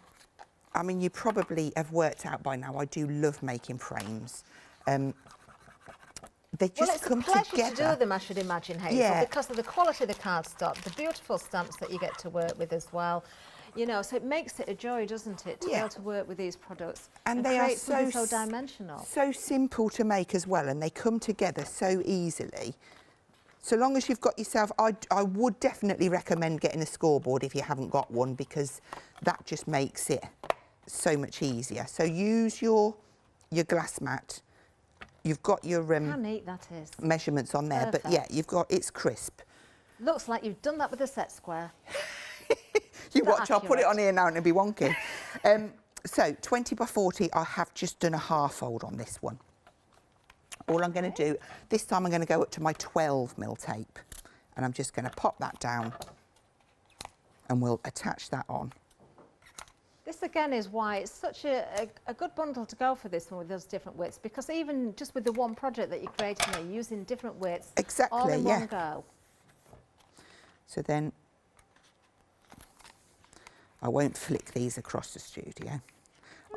I mean, you probably have worked out by now, I do love making frames. They just come together. Well, it's a pleasure to do them, I should imagine, Hazel, because of the quality of the cardstock, the beautiful stamps that you get to work with as well. You know, so it makes it a joy, doesn't it, to be able to work with these products and they are so dimensional. So simple to make as well, and they come together so easily. So long as you've got yourself, I would definitely recommend getting a scoreboard if you haven't got one, because that just makes it so much easier. So use your glass mat. You've got your how neat that is. Measurements on there, but yeah, you've got, it's crisp. Looks like you've done that with a set square. You watch, I'll put it on here now and it'll be wonky. So 20 by 40, I have just done a half fold on this one. All I'm going to do, this time I'm going to go up to my 12mm tape, and I'm just going to pop that down and we'll attach that on. This again is why it's such a good bundle to go for this one with those different widths, because even just with the one project that you're creating there, you're using different widths all in one go. So then I won't flick these across the studio.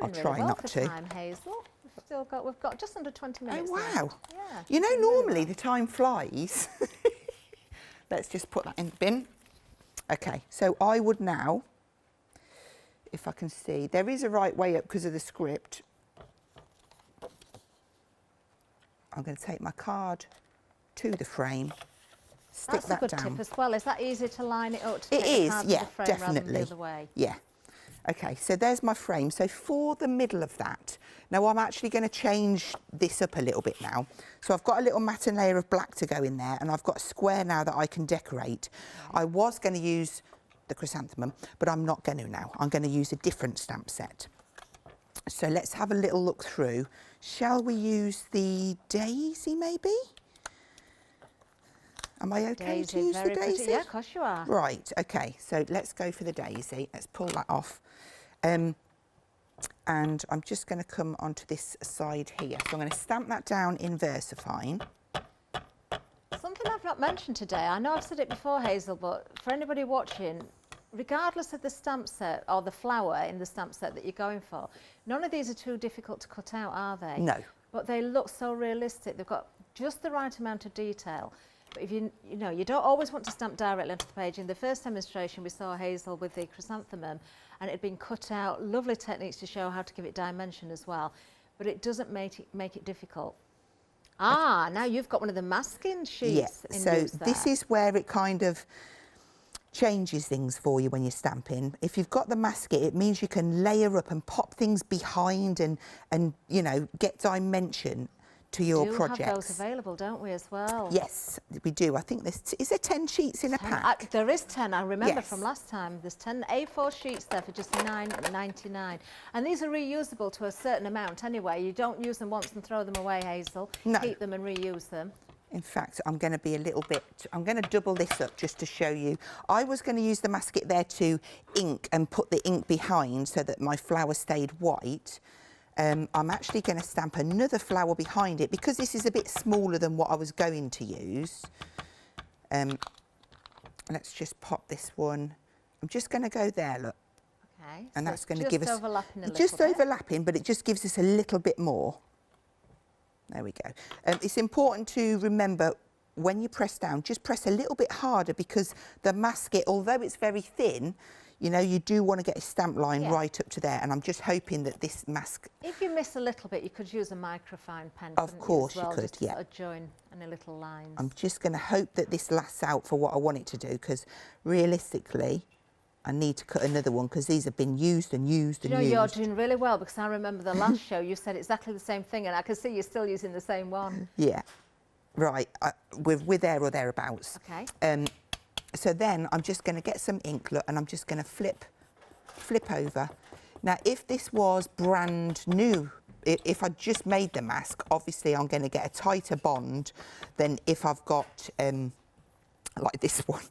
I'll try not to. Time, Hazel. We've got just under 20 minutes. Oh wow! Left. Yeah. You know, normally the time flies. Let's just put that in the bin. Okay, so I would now, if I can see, there is a right way up because of the script. I'm going to take my card to the frame, stick that down. That's a good tip as well. Is that easy to line it up to it is, the yeah, frame definitely. rather than the other way? Yeah. Okay, so there's my frame. So for the middle of that, now I'm actually going to change this up a little bit now. So I've got a little matte layer of black to go in there, and I've got a square now that I can decorate. I was going to use the chrysanthemum, but I'm not going to now. I'm going to use a different stamp set. So let's have a little look through. Shall we use the daisy maybe? Am I okay to use the daisy? Yeah, of course you are. Right, okay, so let's go for the daisy. Let's pull that off. And I'm just going to come onto this side here. So I'm going to stamp that down in VersaFine. Something I've not mentioned today, I know I've said it before, Hazel, but for anybody watching, regardless of the stamp set or the flower in the stamp set that you're going for, none of these are too difficult to cut out, are they? No. But they look so realistic. They've got just the right amount of detail. But if you know, you don't always want to stamp directly onto the page. In the first demonstration, we saw Hazel with the chrysanthemum, and it had been cut out. Lovely techniques to show how to give it dimension as well. But it doesn't make it difficult. Ah, now you've got one of the masking sheets in use there. This is where it kind of changes things for you when you're stamping. If you've got the masket, it means you can layer up and pop things behind and you know, get dimension to your projects. We do have those available, don't we, as well? Yes, we do. I think is there 10 sheets in a pack? There is 10. I remember from last time. There's 10 A4 sheets there for just $9.99. And these are reusable to a certain amount anyway. You don't use them once and throw them away, Hazel. No. Keep them and reuse them. In fact, I'm going to be a little bit, I'm going to double this up just to show you. I was going to use the masket there to ink and put the ink behind so that my flower stayed white. I'm actually going to stamp another flower behind it because this is a bit smaller than what I was going to use. Let's just pop this one. I'm just going to go there, look. Okay. And so that's going to give us overlapping a little just bit. overlapping, but it just gives us a little bit more. There we go. It's important to remember when you press down, just press a little bit harder because the masket, although it's very thin, you know, you do want to get a stamp line right up to there, and I'm just hoping that this mask... If you miss a little bit, you could use a microfine pen. Of course you, as well, you could, just to sort of join any little lines. I'm just going to hope that this lasts out for what I want it to do, because realistically, I need to cut another one because these have been used and used and used. You're doing really well, because I remember the last show you said exactly the same thing, and I can see you're still using the same one. Yeah, right. We're there or thereabouts. Okay. So then I'm just going to get some ink, look, and I'm just going to flip over. Now, if this was brand new, if I just made the mask, obviously I'm going to get a tighter bond than if I've got, like this one.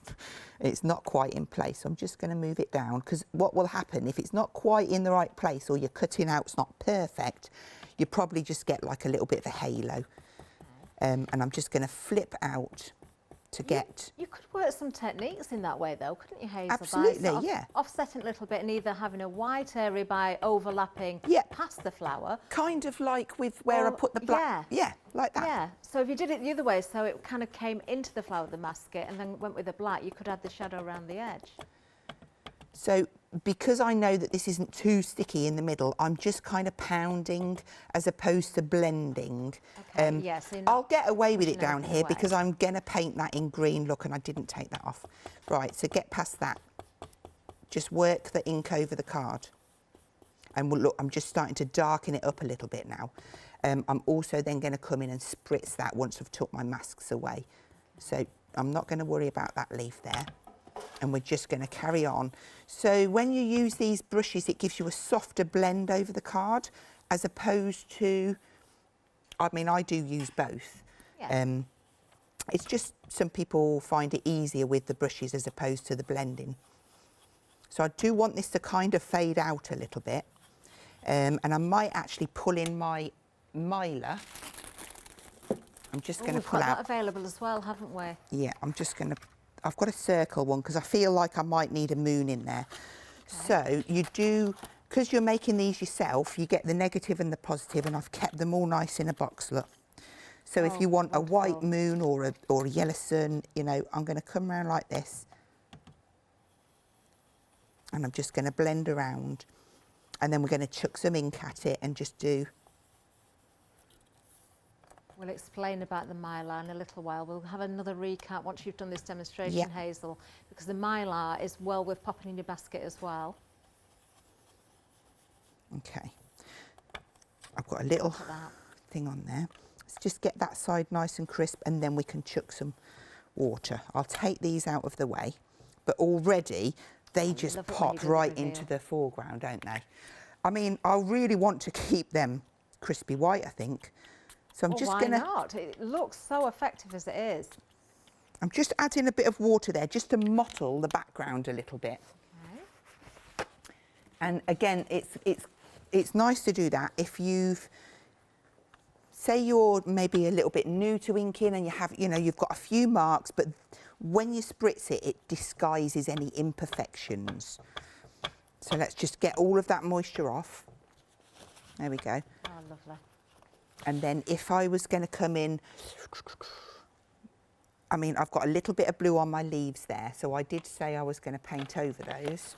It's not quite in place. So I'm just going to move it down, because what will happen, if it's not quite in the right place or you're cutting out, it's not perfect, you probably just get like a little bit of a halo. And I'm just going to flip out to get... You could work some techniques in that way though, couldn't you, Hazel? Absolutely, by sort of yeah. offsetting a little bit and either having a white area by overlapping past the flower. Kind of like with where I put the black. Yeah, like that. Yeah, so if you did it the other way, so it kind of came into the flower, the masket, and then went with the black, you could add the shadow around the edge. So because I know that this isn't too sticky in the middle, I'm just kind of pounding as opposed to blending. Okay, so I'll get away with it down here because I'm going to paint that in green. Look, and I didn't take that off. Right, so get past that. Just work the ink over the card. And look, I'm just starting to darken it up a little bit now. I'm also then going to come in and spritz that once I've took my masks away. So I'm not going to worry about that leaf there. And we're just going to carry on. So when you use these brushes, it gives you a softer blend over the card, as opposed to, I mean, I do use both. Yeah. It's just some people find it easier with the brushes as opposed to the blending. So I do want this to kind of fade out a little bit. And I might actually pull in my miler. I'm just going to pull out. We've got that available as well, haven't we? Yeah, I'm just going to, I've got a circle one because I feel like I might need a moon in there. Okay. So you do, because you're making these yourself, you get the negative and the positive, and I've kept them all nice in a box, look. So if you want a white moon or a yellow sun, you know, I'm going to come around like this. And I'm just going to blend around. And then we're going to chuck some ink at it and just do. We'll explain about the mylar in a little while. We'll have another recap once you've done this demonstration, Hazel, because the mylar is well worth popping in your basket as well. Okay. I've got a little thing on there. Let's just get that side nice and crisp, and then we can chuck some water. I'll take these out of the way, but already they just pop right into the foreground, don't they? I mean, I really want to keep them crispy white, I think. So I'm just going to... Why not? It looks so effective as it is. I'm just adding a bit of water there just to mottle the background a little bit. Okay. And again, it's nice to do that if you've... Say you're maybe a little bit new to inking and you have, you know, you've got a few marks, but when you spritz it, it disguises any imperfections. So let's just get all of that moisture off. There we go. Oh, lovely. And then if I was going to come in, I mean, I've got a little bit of blue on my leaves there, so I did say I was going to paint over those.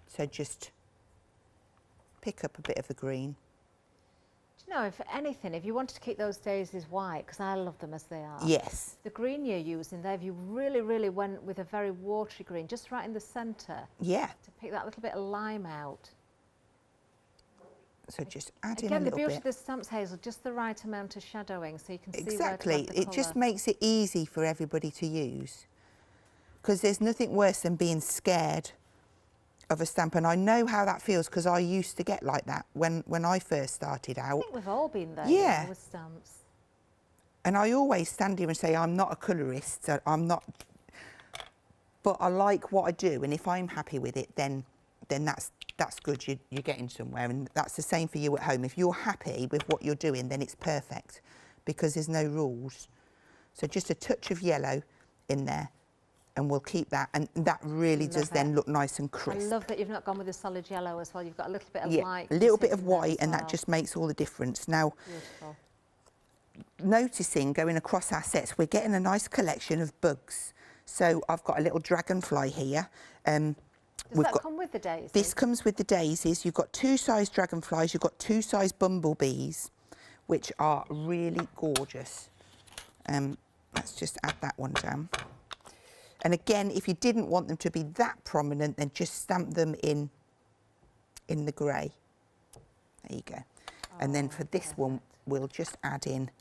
So just pick up a bit of the green. Do you know, if anything, if you wanted to keep those daisies white, because I love them as they are. Yes. The green you're using there, if you really, really went with a very watery green, just right in the centre. Yeah. To pick that little bit of lime out. So just add in a little bit. Again, the beauty of the stamps, Hazel, just the right amount of shadowing, so you can see exactly. where to add the It just makes it easy for everybody to use. Because there's nothing worse than being scared of a stamp, and I know how that feels because I used to get like that when I first started out. I think we've all been there, yeah, with stamps. And I always stand here and say I'm not a colourist, so I'm not, but I like what I do, and if I'm happy with it, then that's good. You're getting somewhere, and that's the same for you at home. If you're happy with what you're doing, then it's perfect because there's no rules. So just a touch of yellow in there, and we'll keep that, and that really does then look nice and crisp. I love that you've not gone with the solid yellow as well. You've got a little bit of light. A little bit of white, and that just makes all the difference. Now, beautiful. Noticing going across our sets, we're getting a nice collection of bugs. So I've got a little dragonfly here. Does that come with the daisies? This comes with the daisies. You've got 2 size dragonflies, you've got 2 size bumblebees, which are really gorgeous. Let's just add that one down. And again, if you didn't want them to be that prominent, then just stamp them in the grey. There you go. And then for this one, we'll just add in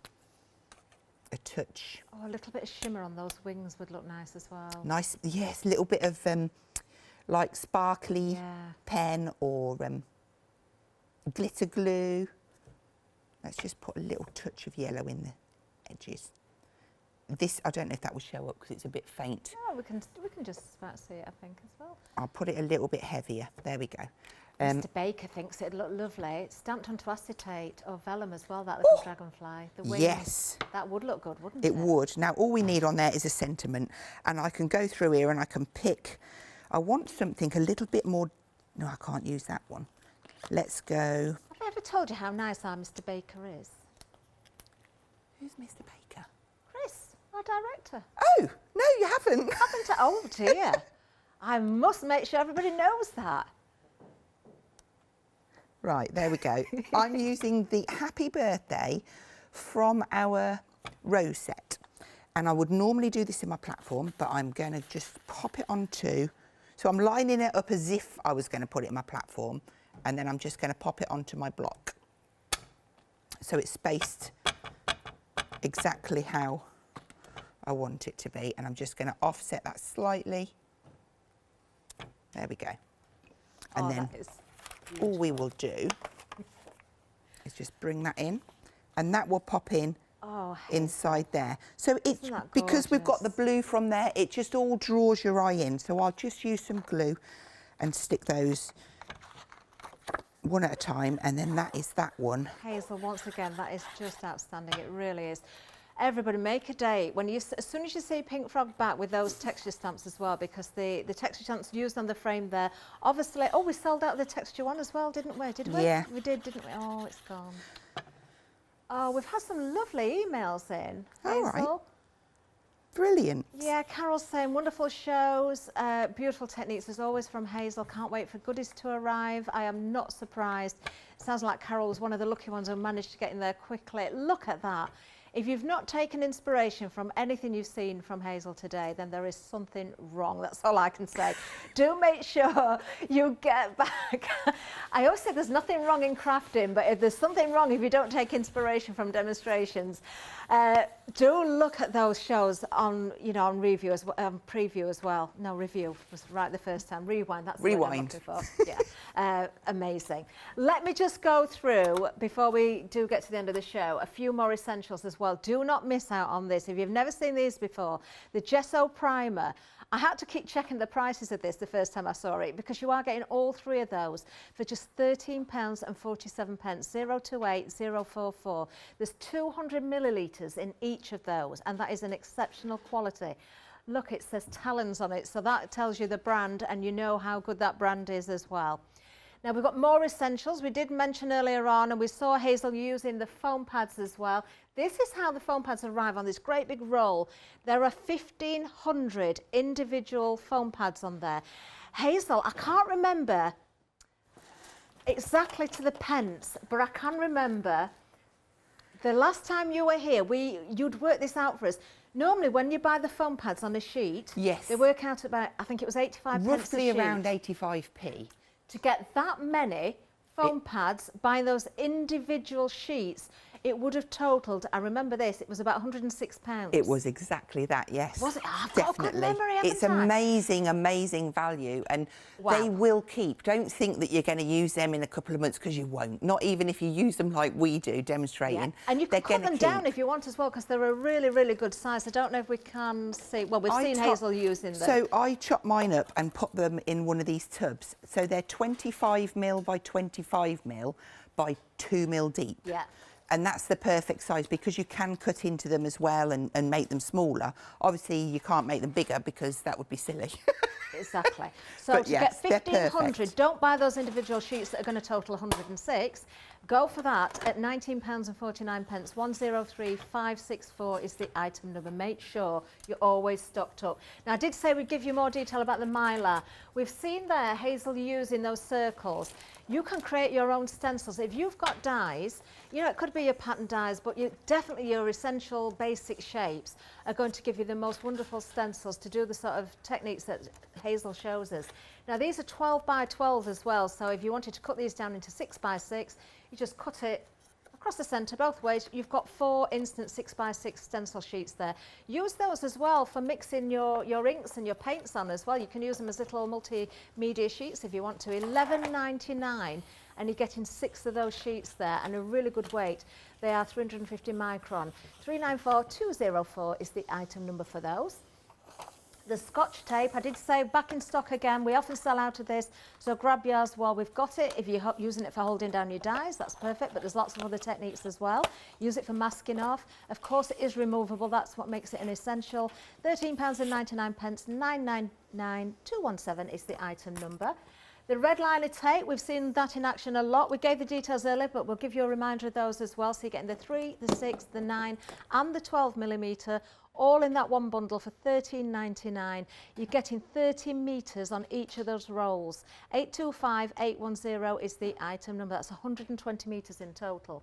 a touch. Oh, a little bit of shimmer on those wings would look nice as well. Nice, yes, a little bit of like sparkly pen or glitter glue. Let's just put a little touch of yellow in the edges. This, I don't know if that will show up because it's a bit faint. No, we can just about see it, I think, as well. I'll put it a little bit heavier. There we go. Mr. Baker thinks it'd look lovely. It's stamped onto acetate or vellum as well, that little dragonfly. The wings. Yes. That would look good, wouldn't it? It would. Now, all we need on there is a sentiment. And I can go through here and I can pick. I want something a little bit more. No, I can't use that one. Let's go. Have I ever told you how nice our Mr. Baker is? Who's Mr. Baker? Chris, our director. Oh, no, you haven't. Oh, dear. I must make sure everybody knows that. Right, there we go. I'm using the Happy Birthday from our rose set. And I would normally do this in my platform, but I'm going to just pop it onto. So I'm lining it up as if I was going to put it in my platform, and then I'm just going to pop it onto my block. So it's spaced exactly how I want it to be, and I'm just going to offset that slightly. There we go. And then all we will do is just bring that in, and that will pop in inside there. So it's because we've got the blue from there, it just all draws your eye in. So I'll just use some glue and stick those one at a time, and then that is that one. Hazel, once again, that is just outstanding. It really is. Everybody make a date when as soon as you see Pink Frog back with those texture stamps as well, because the texture stamps used on the frame there, obviously, oh, we sold out the texture one as well, didn't we? Did we? Yeah. We did, didn't we? Oh, it's gone. Oh, we've had some lovely emails in, Hazel. All right. Brilliant. Yeah, Carol's saying wonderful shows, beautiful techniques as always from Hazel. Can't wait for goodies to arrive. I am not surprised. Sounds like Carol was one of the lucky ones who managed to get in there quickly. Look at that. If you've not taken inspiration from anything you've seen from Hazel today, then there is something wrong. That's all I can say. Do make sure you get back. I always say there's nothing wrong in crafting, but if there's something wrong if you don't take inspiration from demonstrations, do look at those shows on, you know, on review as preview as well. No, review was right the first time. Rewind. That's the word I'm looking for. Yeah, amazing. Let me just go through before we do get to the end of the show a few more essentials as well. Do not miss out on this. If you've never seen these before, the gesso primer. I had to keep checking the prices of this the first time I saw it, because you are getting all three of those for just £13.47, 028 044. There's 200 millilitres in each of those, and that is an exceptional quality. Look, it says Talons on it, so that tells you the brand, and you know how good that brand is as well. Now we've got more essentials. We did mention earlier on, and we saw Hazel using the foam pads as well. This is how the foam pads arrive on this great big roll. There are 1,500 individual foam pads on there. Hazel, I can't remember exactly to the pence, but I can remember the last time you were here, you'd work this out for us. Normally, when you buy the foam pads on a sheet, yes, they work out about, I think it was 85 pence a sheet. Roughly around 85p. To get that many foam pads, buying those individual sheets, it would have totalled, I remember this, it was about £106. It was exactly that, yes. Was it? Oh, I've definitely. got a good memory, haven't It's I? amazing, amazing value, and they will keep. Don't think that you're going to use them in a couple of months, because you won't. Not even if you use them like we do, demonstrating. Yeah. And you can cut them down if you want as well, because they're a really, really good size. I don't know if we can see. Well, we've seen Hazel using them. So I chop mine up and put them in one of these tubs. So they're 25mm by 25mm by 2mm deep. Yeah. And that's the perfect size, because you can cut into them as well and make them smaller. Obviously, you can't make them bigger, because that would be silly. Exactly. So but to yes, get 1,500, don't buy those individual sheets that are going to total 106. Go for that at £19.49. 103564 is the item number. Make sure you're always stocked up. Now, I did say we'd give you more detail about the mylar. We've seen there Hazel using those circles. You can create your own stencils. If you've got dies, you know, it could be your pattern dies, but definitely your essential basic shapes are going to give you the most wonderful stencils to do the sort of techniques that Hazel shows us. Now, these are 12 by 12 as well, so if you wanted to cut these down into 6 by 6, you just cut it across the centre both ways. You've got 4 instant 6 by 6 stencil sheets there. Use those as well for mixing your inks and your paints on as well. You can use them as little multimedia sheets if you want to. £11.99, and you're getting 6 of those sheets there, and a really good weight. They are 350 micron. 394204 is the item number for those. The Scotch tape, I did say back in stock again. We often sell out of this, so grab yours while we've got it. If you're using it for holding down your dies, that's perfect, but there's lots of other techniques as well. Use it for masking off. Of course, it is removable. That's what makes it an essential. £13.99, 999217 is the item number. The red liner tape, we've seen that in action a lot. We gave the details earlier, but we'll give you a reminder of those as well. So you're getting the 3, the 6, the 9 and the 12mm, all in that one bundle for £13.99. You're getting 30 metres on each of those rolls. 825810 is the item number. That's 120 metres in total.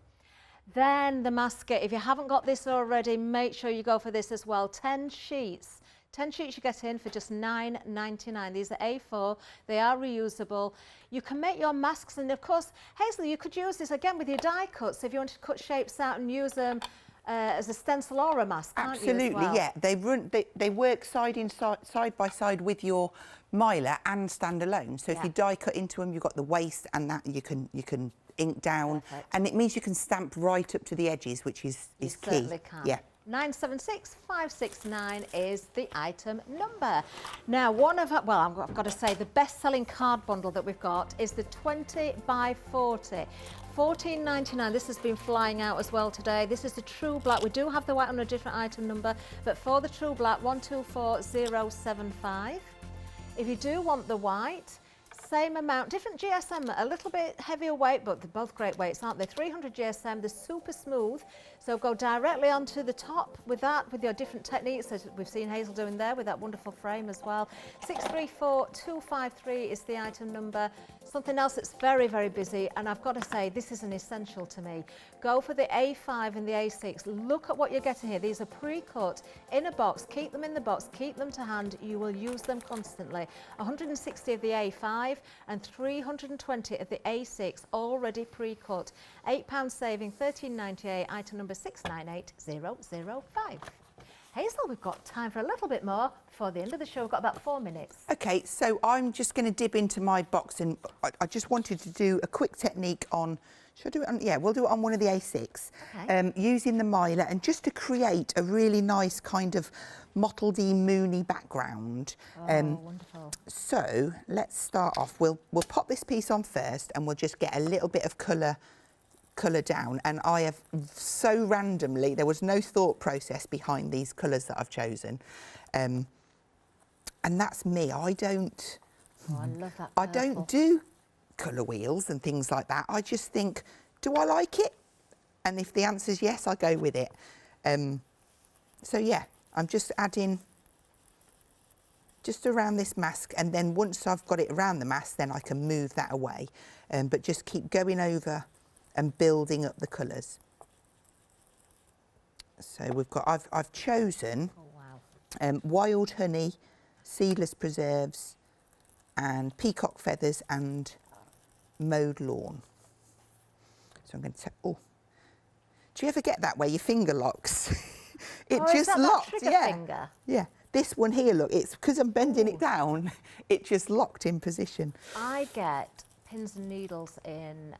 Then the masket. If you haven't got this already, make sure you go for this as well. 10 sheets. 10 sheets you get in for just £9.99. These are A4, they are reusable. You can make your masks, and of course, Hazel, you could use this again with your die cuts if you want to cut shapes out and use them as a stencil or a mask, can't Absolutely, you, as well? Yeah. They work side by side with your mylar and standalone. So if you die cut into them, you've got the waste and that you can ink down. Perfect. And it means you can stamp right up to the edges, which is key. Certainly can. Yeah. 976569 is the item number. Now, one of our, well, I've got to say, the best-selling card bundle that we've got is the 20 by 40. $14.99. This has been flying out as well today. This is the true black. We do have the white on a different item number, but for the true black, 124075. If you do want the white, same amount, different GSM, a little bit heavier weight, but they're both great weights, aren't they? 300 GSM, they're super smooth. So go directly onto the top with that, with your different techniques, as we've seen Hazel doing there with that wonderful frame as well. 634253 is the item number. Something else that's very, very busy, and I've got to say, this is an essential to me. Go for the A5 and the A6. Look at what you're getting here. These are pre-cut in a box. Keep them in the box, keep them to hand. You will use them constantly. 160 of the A5 and 320 of the A6 already pre-cut. £8 saving, £13.98, item number 698005. Hazel, we've got time for a little bit more before the end of the show. We've got about 4 minutes. Okay, so I'm just going to dip into my box, and I just wanted to do a quick technique on, should I do it on, yeah, we'll do it on one of the A6, okay. Using the miler, and just to create a really nice kind of mottledy, moony background. Wonderful. So let's start off. We'll pop this piece on first, and we'll just get a little bit of colour down, and I have so randomly, there was no thought process behind these colours that I've chosen, and that's me. I don't I love that I don't do colour wheels and things like that. I just think, do I like it? And if the answer is yes, I go with it. So yeah, I'm just adding just around this mask, and then once I've got it around the mask, then I can move that away, but just keep going over and building up the colours. So we've got, I've chosen wild honey, seedless preserves, and peacock feathers and mowed lawn. So I'm going to, do you ever get that where your finger locks? It just locked, yeah. Finger? Yeah. This one here, look, it's because I'm bending it down, it just locked in position. I get pins and needles in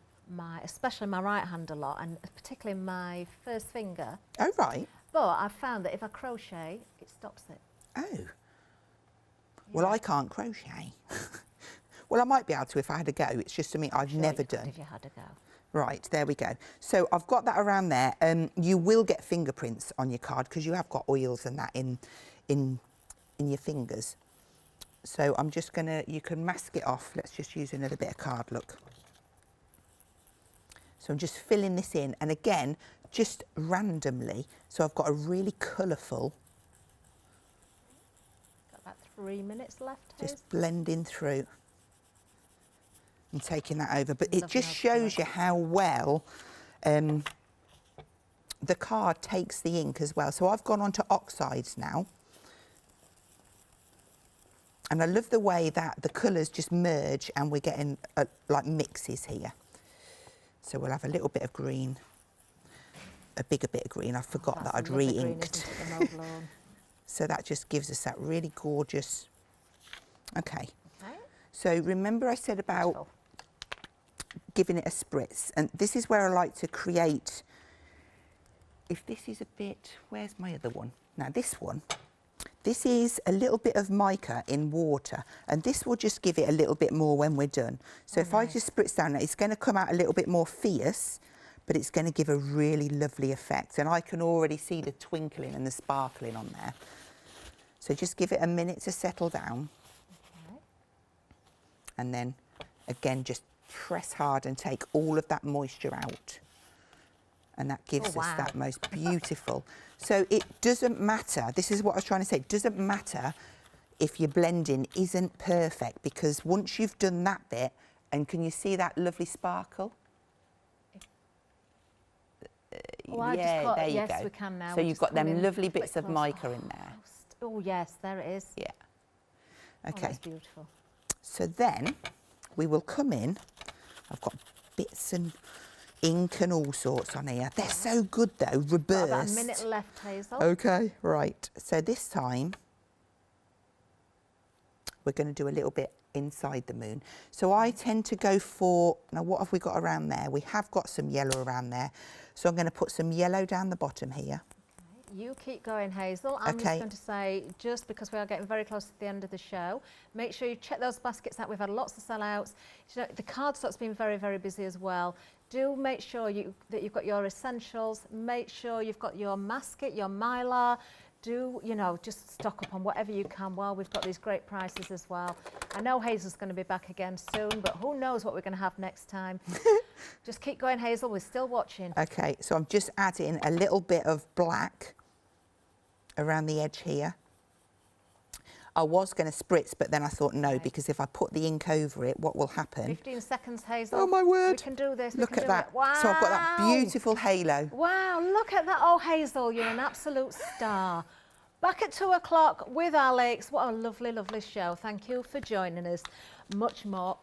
especially my right hand a lot, and particularly my first finger. Oh, right. But I've found that if I crochet, it stops it. Oh. Yeah. Well, I can't crochet. Well, I might be able to if I had a go. It's just something I've never done. If you had a go. Right, there we go. So I've got that around there. You will get fingerprints on your card because you have got oils and that in your fingers. So I'm just gonna, you can mask it off. Let's just use another bit of card, look. So I'm just filling this in, and again, just randomly. So I've got a really colourful. Got about 3 minutes left, Just blending through and taking that over. But it just shows you how well the card takes the ink as well. So I've gone on to oxides now. And I love the way that the colours just merge and we're getting like mixes here. So we'll have a little bit of green, a bigger bit of green. I forgot that I'd re-inked. So that just gives us that really gorgeous. Okay. So remember I said about giving it a spritz, and this is where I like to create. If this is a bit, where's my other one? Now this one. This is a little bit of mica in water, and this will just give it a little bit more when we're done. So if I just spritz down, it's going to come out a little bit more fierce, but it's going to give a really lovely effect. And I can already see the twinkling and the sparkling on there. So just give it a minute to settle down. And then, again, just press hard and take all of that moisture out. And that gives us that most beautiful. So it doesn't matter, this is what I was trying to say, it doesn't matter if your blending isn't perfect, because once you've done that bit, and can you see that lovely sparkle? Yeah, there you go. Yes, we can now. So you've got them lovely bits of mica in there. Oh yes, there it is. Yeah. Okay. That's beautiful. So then we will come in. I've got bits and ink and all sorts on here. They're so good though, reversed. Got about a minute left, Hazel. Okay, right. So this time we're going to do a little bit inside the moon. So I tend to go for, now what have we got around there? We have got some yellow around there. So I'm going to put some yellow down the bottom here. You keep going, Hazel. I'm just going to say, just because we are getting very close to the end of the show, make sure you check those baskets out. We've had lots of sellouts. You know, the card stock's been very, very busy as well. Do make sure that you've got your essentials. Make sure you've got your masket, your mylar. Do, you know, just stock up on whatever you can while we've got these great prices as well. I know Hazel's going to be back again soon, but who knows what we're going to have next time. Just keep going, Hazel. We're still watching. Okay, so I'm just adding a little bit of black around the edge here. I was going to spritz, but then I thought no, because if I put the ink over it, what will happen? 15 seconds, Hazel. Oh, my word. We can do this. Look at that. Wow. So I've got that beautiful halo. Wow, look at that. Oh, Hazel, you're an absolute star. Back at 2 o'clock with Alex. What a lovely, lovely show. Thank you for joining us. Much more.